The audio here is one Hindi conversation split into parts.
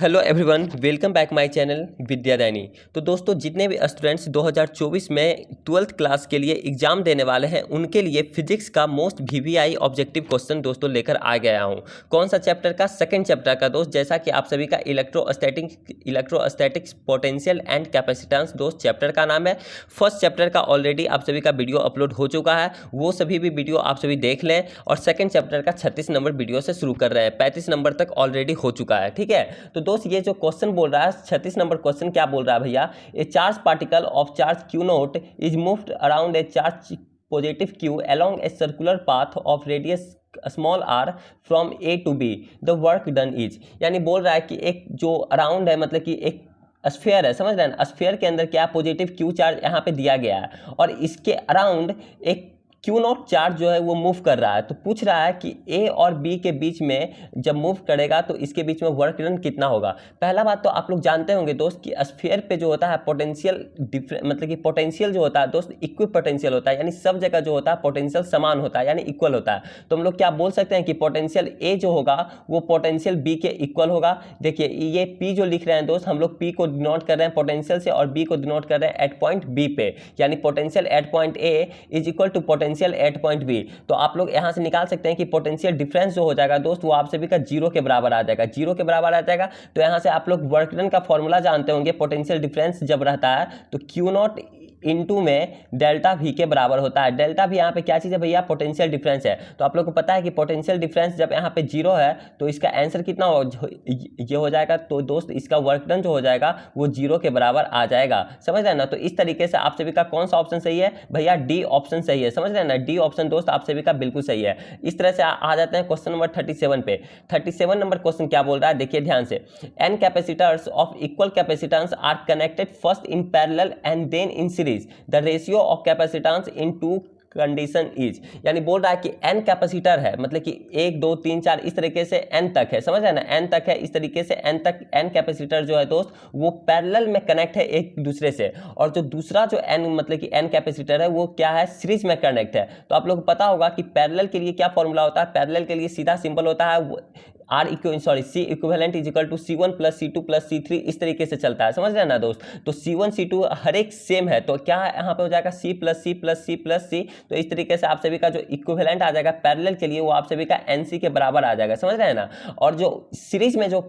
Hello everyone, welcome back my channel Vidyadayani. तो दोस्तों, जितने भी स्टूडेंट्स 2024 में 12th क्लास के लिए एग्जाम देने वाले हैं उनके लिए फिजिक्स का मोस्ट वीवीआई ऑब्जेक्टिव क्वेश्चन दोस्तों लेकर आ गया हूं। कौन सा चैप्टर का? सेकंड चैप्टर का दोस्त। जैसा कि आप सभी का इलेक्ट्रोस्टैटिक्स पोटेंशियल एंड कैपेसिटेंस दोस्त चैप्टर का नाम है। फर्स्ट चैप्टर का ऑलरेडी आप सभी का वीडियो अपलोड हो चुका है, वो सभी भी वीडियो आप सभी देख लें। और सेकेंड चैप्टर का 36 नंबर वीडियो से शुरू कर रहे हैं, 35 नंबर तक ऑलरेडी हो चुका है। ठीक है, तो दोस्त ये जो क्वेश्चन बोल रहा है 36 नंबर क्वेश्चन क्या बोल रहा है भैया? A charge particle of charge q naught is moved around a charge positive q along a circular path of radius small r from A to B, the work done is. यानी बोल रहा है कि एक जो अराउंड है, मतलब कि एक स्फीयर है, समझ रहे हैं? स्फीयर के अंदर क्या पॉजिटिव क्यू चार्ज यहाँ पे दिया गया है और इसके अराउंड एक क्यू नॉट चार्ज जो है वो मूव कर रहा है। तो पूछ रहा है कि ए और बी के बीच में जब मूव करेगा तो इसके बीच में वर्क डन कितना होगा। पहला बात तो आप लोग जानते होंगे दोस्त कि स्फीयर पे जो होता है पोटेंशियल मतलब कि पोटेंशियल जो होता है दोस्त इक्वल पोटेंशियल होता है, यानी सब जगह जो होता है पोटेंशियल समान होता है, यानी इक्वल होता है। तो हम लोग क्या बोल सकते हैं कि पोटेंशियल ए जो होगा वो पोटेंशियल बी के इक्वल होगा। देखिए ये पी जो लिख रहे हैं दोस्त, हम लोग पी को डिनोट कर रहे हैं पोटेंशियल से और बी को डिनोट कर रहे हैं एट पॉइंट बी पे, यानी potential at point A is equal to potential at point B. तो आप लोग यहां से निकाल सकते हैं कि पोटेंशियल डिफरेंस जो हो जाएगा दोस्त वो आप सभी का जीरो के बराबर आ जाएगा, जीरो के बराबर आ जाएगा। तो यहां से आप लोग वर्क डन का फॉर्मूला जानते होंगे, पोटेंशियल डिफरेंस जब रहता है तो क्यू नॉट इनटू में डेल्टा वी के बराबर होता है। डेल्टा वी यहाँ पे क्या चीज़ है भैया? पोटेंशियल डिफरेंस है। तो आप लोग को पता है कि पोटेंशियल डिफरेंस जब यहाँ पे जीरो है तो इसका आंसर कितना ये हो जाएगा। तो दोस्त इसका वर्क डन जो हो जाएगा वो जीरो के बराबर आ जाएगा, समझ रहे हैं ना? तो इस तरीके से आप सभी का कौन सा ऑप्शन सही है भैया? डी ऑप्शन सही है, समझ रहे हैं ना? डी ऑप्शन दोस्त आप सभी का बिल्कुल सही है। इस तरह से आ जाते हैं क्वेश्चन नंबर 37 पे। 37 नंबर क्वेश्चन क्या बोल रहा है देखिए ध्यान से। N capacitors of equal capacitance are connected first in parallel and then in series, the ratio of capacitance in two condition is. यानी बोल रहा है कि एन कैपेसिटर है, मतलब कि 1 2 3 4 इस तरीके से एन तक है, समझ रहे हैं ना? एन तक है, इस तरीके से एन तक एन कैपेसिटर जो है दोस्त वो पैरेलल में कनेक्ट है एक दूसरे से। और जो दूसरा जो एन मतलब कि एन कैपेसिटर है वो क्या है? सीरीज में कनेक्ट है। तो आप लोग को पता होगा कि पैरेलल के लिए क्या फॉर्मूला होता है? पैरेलल के लिए सीधा सिंपल होता है C equivalent is equal to C1 plus C2 plus C3, इस तरीके से चलता है, समझ रहे हैं ना दोस्त? तो C1 C2 हर एक सेम है, तो क्या है यहाँ पे हो जाएगा C plus C plus C plus C। तो इस तरीके से आप सभी का जो इक्विवेलेंट आ जाएगा पैरेलल के लिए वो आप सभी का NC के बराबर आ जाएगा, समझ रहे हैं ना? और जो सीरीज में जो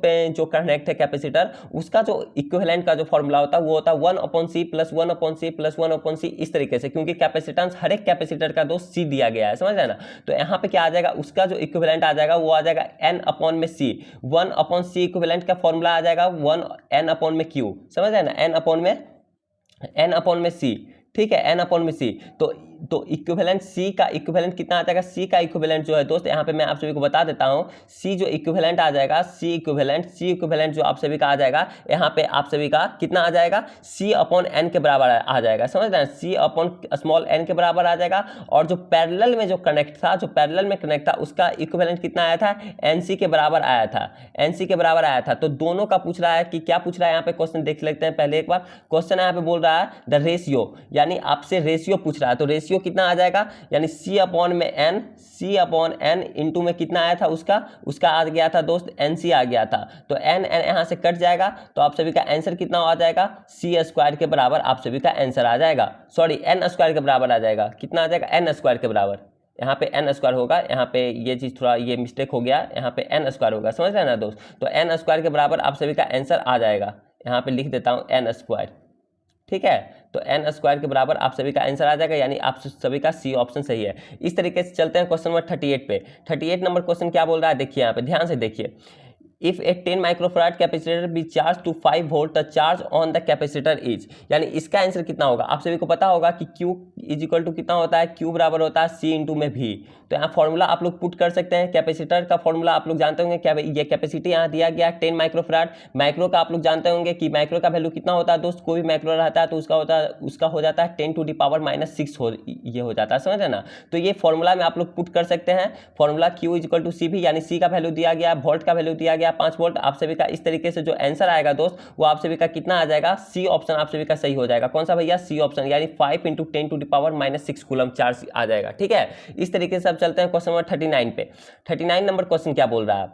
कनेक्ट है कैपेसिटर उसका जो इक्विवेलेंट का जो फॉर्मूला होता है वो होता है 1/C plus 1/C plus 1/C, इस तरीके से, क्योंकि कैपेसिटेंस हर एक कैपेसिटर का दोस्त C दिया गया है, समझ रहे हैं ना? तो यहाँ पे क्या आ जाएगा? उसका जो इक्विवेलेंट आ जाएगा वो आ जाएगा N/C में C, 1/C इक्विवेलेंट का फॉर्मूला आ जाएगा 1 N/ में Q, समझ रहे हैं ना? N/में C, ठीक है, N/ में C। तो इक्विवेलेंट C का इक्विवेलेंट कितना आ जाएगा? C का इक्विवेलेंट जो है दोस्त यहाँ पे मैं आप सभी को बता देता हूँ। C जो इक्विवेलेंट आ जाएगा, C इक्विवेलेंट जो आप सभी का आ जाएगा यहाँ पे आप सभी का कितना आ जाएगा? C/N के बराबर आ जाएगा, समझ रहे हैं? C/n के बराबर आ जाएगा। और जो पैरेलल में जो कनेक्ट था उसका इक्विवेलेंट कितना आया था? NC के बराबर आया था। तो दोनों का पूछ रहा है कि क्या पूछ रहा है यहाँ पे? क्वेश्चन देख लेते हैं पहले एक बार। क्वेश्चन यहाँ पे बोल रहा है द रेशियो, यानी आपसे रेशियो पूछ रहा है। तो रेशियो कितना आ जाएगा? यानी C/n इंटू में कितना आया था? उसका आ गया था दोस्त NC आ गया था। तो n यहाँ से कट जाएगा तो आप सभी का आंसर कितना आ जाएगा? C² के बराबर आप सभी का आंसर आ जाएगा। सॉरी, n² के बराबर आ जाएगा। कितना आ जाएगा? n² के बराबर। यहाँ पे n² होगा, यहाँ पे ये चीज़ थोड़ा ये मिस्टेक हो गया, यहाँ पे n² होगा, समझ रहे हैं ना दोस्त? तो n² के बराबर आप सभी का आंसर आ जाएगा। यहाँ पे लिख देता हूँ n², ठीक है? तो n² के बराबर आप सभी का आंसर आ जाएगा, यानी आप सभी का C ऑप्शन सही है। इस तरीके से चलते हैं क्वेश्चन नंबर 38 पे। 38 नंबर क्वेश्चन क्या बोल रहा है देखिए, यहाँ पे ध्यान से देखिए। If a 10 microfarad capacitor be charged to 5 volt, the charge on the capacitor is, यानी इसका आंसर कितना होगा? आप सभी को पता होगा कि Q इज इक्वल टू कितना होता है? Q बराबर होता है C इंटू में V। तो यहाँ फॉर्मूला आप लोग पुट कर सकते हैं। कैपेसिटर का फॉर्मूला आप लोग जानते होंगे, क्या ये कैपेसिटी यहाँ दिया गया 10 माइक्रोफराड। माइक्रो का आप लोग जानते होंगे कि माइक्रो का वैल्यू कितना होता है दोस्त? कोई भी माइक्रो रहता है तो उसका हो जाता है 10 टू द पावर -6 ये हो जाता है, समझ रहे ना? तो ये फॉर्मूला में आप लोग पुट कर सकते हैं। Formula Q is equal to CV, यानी C का वैल्यू दिया गया, वोल्ट का वैल्यू दिया गया 5 वोल्ट। आप सभी का इस तरीके से जो आंसर आएगा दोस्त वो आप सभी का कितना आ जाएगा? C ऑप्शन आप सभी का सही हो जाएगा। कौन सा भैया? C ऑप्शन, यानी 5 × 10 to the power -6 coulomb charge आ जाएगा, ठीक है? इस तरीके से अब चलते हैं क्वेश्चन नंबर 39 पे। 39 नंबर क्वेश्चन क्या बोल रहा है?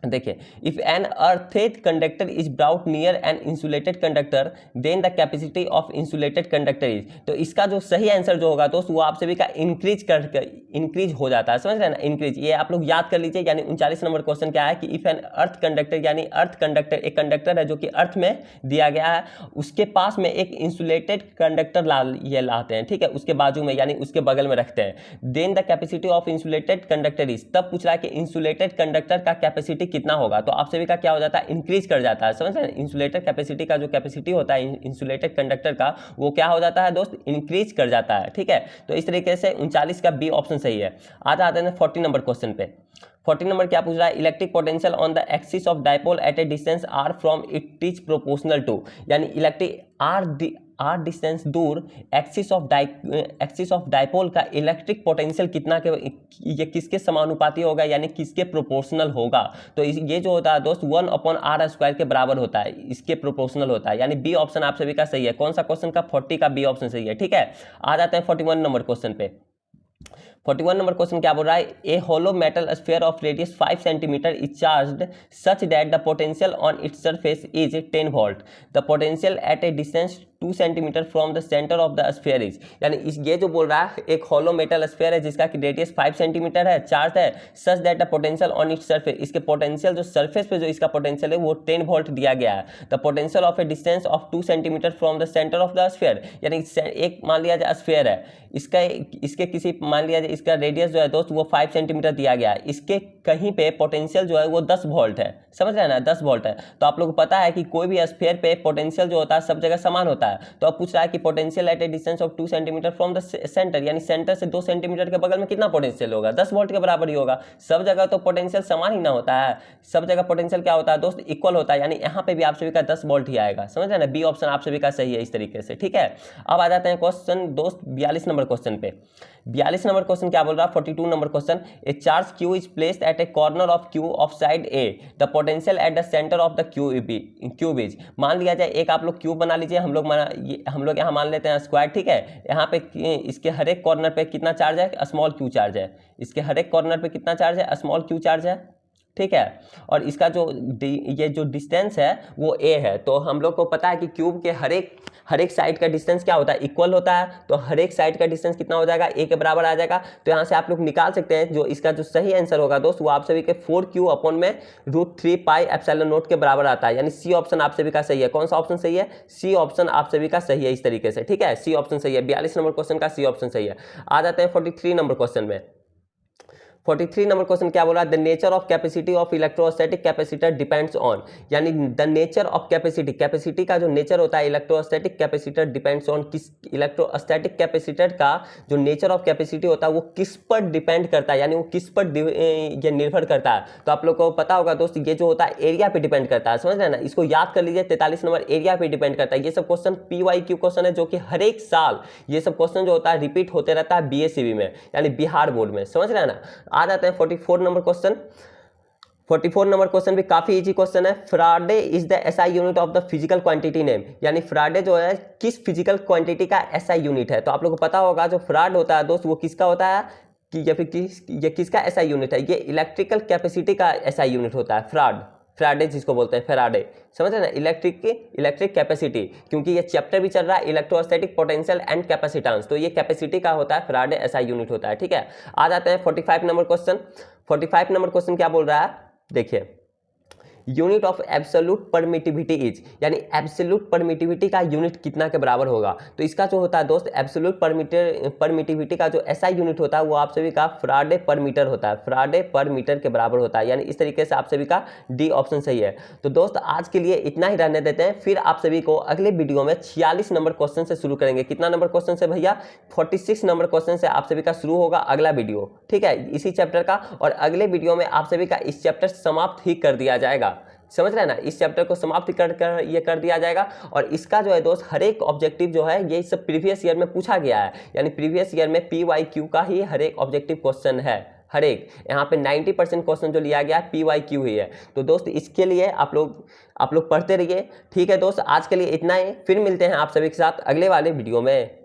देखिए, if an earthed conductor is brought near an insulated conductor then the capacity of insulated conductor is, तो इसका जो सही आंसर जो होगा दोस्त वो आप सभी का इंक्रीज हो जाता है, समझ रहे हैं ना, इंक्रीज। ये आप लोग याद कर लीजिए। यानी 39 नंबर क्वेश्चन क्या है कि इफ एन अर्थ कंडक्टर, यानी अर्थ कंडक्टर एक कंडक्टर है जो कि अर्थ में दिया गया है, उसके पास में एक इंसुलेटेड कंडक्टर ये लाते हैं, ठीक है, उसके बाजू में यानी उसके बगल में रखते हैं। Then the capacity of insulated conductor is, तब पूछ रहा है कि इंसुलेटेड कंडक्टर का कैपेसिटी कितना होगा, तो आप सभी का क्या हो जाता है, इंक्रीज कर जाता है, समझ रहे हैं। इंसुलेटर कैपेसिटी का जो कैपेसिटी होता है इंसुलेटेड कंडक्टर का, वो क्या हो जाता है दोस्त, इंक्रीज कर जाता है, ठीक है। तो इस तरीके से 39 का बी ऑप्शन सही है। आज आते हैं 40 नंबर क्वेश्चन पे। 40 नंबर क्या पूछ रहा है, electric potential on the axis of dipole at a distance r from it is proportional to, यानी इलेक्ट्रिक आर डिस्टेंस दूर एक्सिस ऑफ डाइपोल का इलेक्ट्रिक पोटेंशियल कितना के ये किसके समानुपाती होगा, यानी किसके प्रोपोर्शनल होगा। तो ये जो होता है दोस्त 1/r² के बराबर होता है, इसके प्रोपोर्शनल होता है, यानी बी ऑप्शन आप सभी का सही है। कौन सा क्वेश्चन का, 40 का बी ऑप्शन सही है, ठीक है। आ जाते हैं 41 नंबर क्वेश्चन पे। 41 नंबर क्वेश्चन क्या बोल रहा है, a hollow metal sphere of radius 5 centimetre is charged such that the potential on its surface is 10 volt, the potential at a distance 2 centimetre from the centre of the sphere is, यानी ये जो बोल रहा है एक होलो मेटल स्फीयर है जिसका कि रेडियस 5 सेंटीमीटर है, चार्ज है, सच that the potential on its surface, इसके पोटेंशियल जो सरफेस पे जो इसका पोटेंशियल है वो 10 वोल्ट दिया गया है। The potential of A distance of 2 centimetre from the centre of the sphere, यानी एक मान लिया जाए स्फीयर है, इसके किसी मान लिया जाए इसका रेडियस जो है दोस्त वो 5 सेंटीमीटर दिया गया है, इसके कहीं पे पोटेंशियल जो है वो 10 वोल्ट है, समझ रहे हैं ना, 10 वोल्ट है। तो आप लोगों को पता है कि कोई भी स्फीयर पे पोटेंशियल जो होता है सब जगह समान होता है। तो अब पूछ रहा है कि potential at a distance of 2 centimetre from the centre, यानी सेंटर से 2 सेंटीमीटर के बगल में कितना पोटेंशियल होगा, 10 वोल्ट के बराबर ही होगा। सब जगह तो पोटेंशियल समान ही ना होता है, सब जगह पोटेंशियल क्या होता है दोस्त, इक्वल होता है, यानी यहाँ पे भी आप सभी का 10 वोल्ट ही आएगा, समझ रहे हैं ना, बी ऑप्शन आप सभी का सही है इस तरीके से, ठीक है। अब आ जाते हैं क्वेश्चन दोस्त 42 नंबर क्वेश्चन पे। 42 नंबर क्वेश्चन क्या बोल रहा है, 42 number question, A charge Q is placed at A corner of Q of side A, the potential at the centre of the cube is, मान लिया जाए एक आप लोग क्यूब बना लीजिए, हम लोग यहाँ मान लेते हैं स्क्वायर, ठीक है। यहाँ पे इसके हर एक कॉर्नर पे कितना चार्ज है, स्मॉल क्यू चार्ज है, इसके हर एक कॉर्नर पे कितना चार्ज है, स्मॉल क्यू चार्ज है, ठीक है। और इसका ये जो डिस्टेंस है वो a है। तो हम लोग को पता है कि क्यूब के हर एक साइड का डिस्टेंस क्या होता है, इक्वल होता है। तो हर एक साइड का डिस्टेंस कितना हो जाएगा, a के बराबर आ जाएगा। तो यहाँ से आप लोग निकाल सकते हैं जो इसका जो सही आंसर होगा दोस्त वो आप सभी के 4q अपॉन में √3πε0 के बराबर आता है, यानी सी ऑप्शन आप सभी का सही है। कौन सा ऑप्शन सही है, सी ऑप्शन आप सभी का सही है इस तरीके से, ठीक है, सी ऑप्शन सही है। 42 नंबर क्वेश्चन का सी ऑप्शन सही है। आ जाते हैं 43 नंबर क्वेश्चन में। 43 नंबर क्वेश्चन क्या बोला, the nature of capacity of electrostatic capacitor depends on, यानी द नेचर ऑफ कैपेसिटी का जो नेचर होता है इलेक्ट्रोस्टैटिक कैपेसिटर डिपेंड्स ऑन, किस इलेक्ट्रोस्टैटिक कैपेसिटर का जो नेचर ऑफ कैपेसिटी होता है वो किस पर डिपेंड करता है, यानी वो किस पर ये निर्भर करता है। तो आप लोग को पता होगा दोस्त ये जो होता है एरिया पे डिपेंड करता है, समझ रहे हैं ना, इसको याद कर लीजिए। 43 नंबर एरिया पे डिपेंड करता है। ये सब क्वेश्चन PYQ क्वेश्चन है जो कि हर एक साल ये सब क्वेश्चन जो होता है रिपीट होते रहता है BSCB में, यानी बिहार बोर्ड में, समझ रहे हैं ना। आ जाते हैं 44 नंबर क्वेश्चन। 44 नंबर क्वेश्चन भी काफी इजी क्वेश्चन है। फ्राडे is the SI unit of the physical quantity name, यानी फ्राडे जो है किस फिजिकल क्वांटिटी का SI यूनिट है। तो आप लोगों को पता होगा जो फ्राड होता है दोस्त वो किसका होता है कि या फिर किसका SI यूनिट है, ये इलेक्ट्रिकल कैपेसिटी का SI यूनिट होता है। फ्राडे जिसको बोलते हैं फेराडे, समझ रहे ना, इलेक्ट्रिक कैपेसिटी, क्योंकि ये चैप्टर भी चल रहा है इलेक्ट्रोस्टैटिक पोटेंशियल एंड कैपेसिटेंस, तो ये कैपेसिटी का होता है, फ्राडे SI यूनिट होता है, ठीक है। आ जाते हैं 45 नंबर क्वेश्चन। 45 नंबर क्वेश्चन क्या बोल रहा है, देखिए, unit of absolute permittivity is, यानी एब्सोल्यूट परमिटिविटी का यूनिट कितना के बराबर होगा। तो इसका जो होता है दोस्त एब्सोल्यूट परमिटिविटी का जो SI यूनिट होता है वो आप सभी का फ्राडे पर मीटर होता है, फ्राडे पर मीटर के बराबर होता है, यानी इस तरीके से आप सभी का डी ऑप्शन सही है। तो दोस्त आज के लिए इतना ही रहने देते हैं, फिर आप सभी को अगले वीडियो में 46 नंबर क्वेश्चन से शुरू करेंगे। कितना नंबर क्वेश्चन से भैया, 46 नंबर क्वेश्चन से आप सभी का शुरू होगा अगला वीडियो, ठीक है, इसी चैप्टर का। और अगले वीडियो में आप सभी का इस चैप्टर समाप्त ही कर दिया जाएगा, समझ रहे हैं ना, इस चैप्टर को समाप्त कर दिया जाएगा। और इसका जो है दोस्त हर एक ऑब्जेक्टिव जो है ये सब प्रीवियस ईयर में पूछा गया है, यानी प्रीवियस ईयर में PYQ का ही हर एक ऑब्जेक्टिव क्वेश्चन है, हर एक। यहाँ पे 90% क्वेश्चन जो लिया गया है PYQ ही है। तो दोस्त इसके लिए आप लोग पढ़ते रहिए, ठीक है दोस्त। आज के लिए इतना ही, फिर मिलते हैं आप सभी के साथ अगले वाले वीडियो में।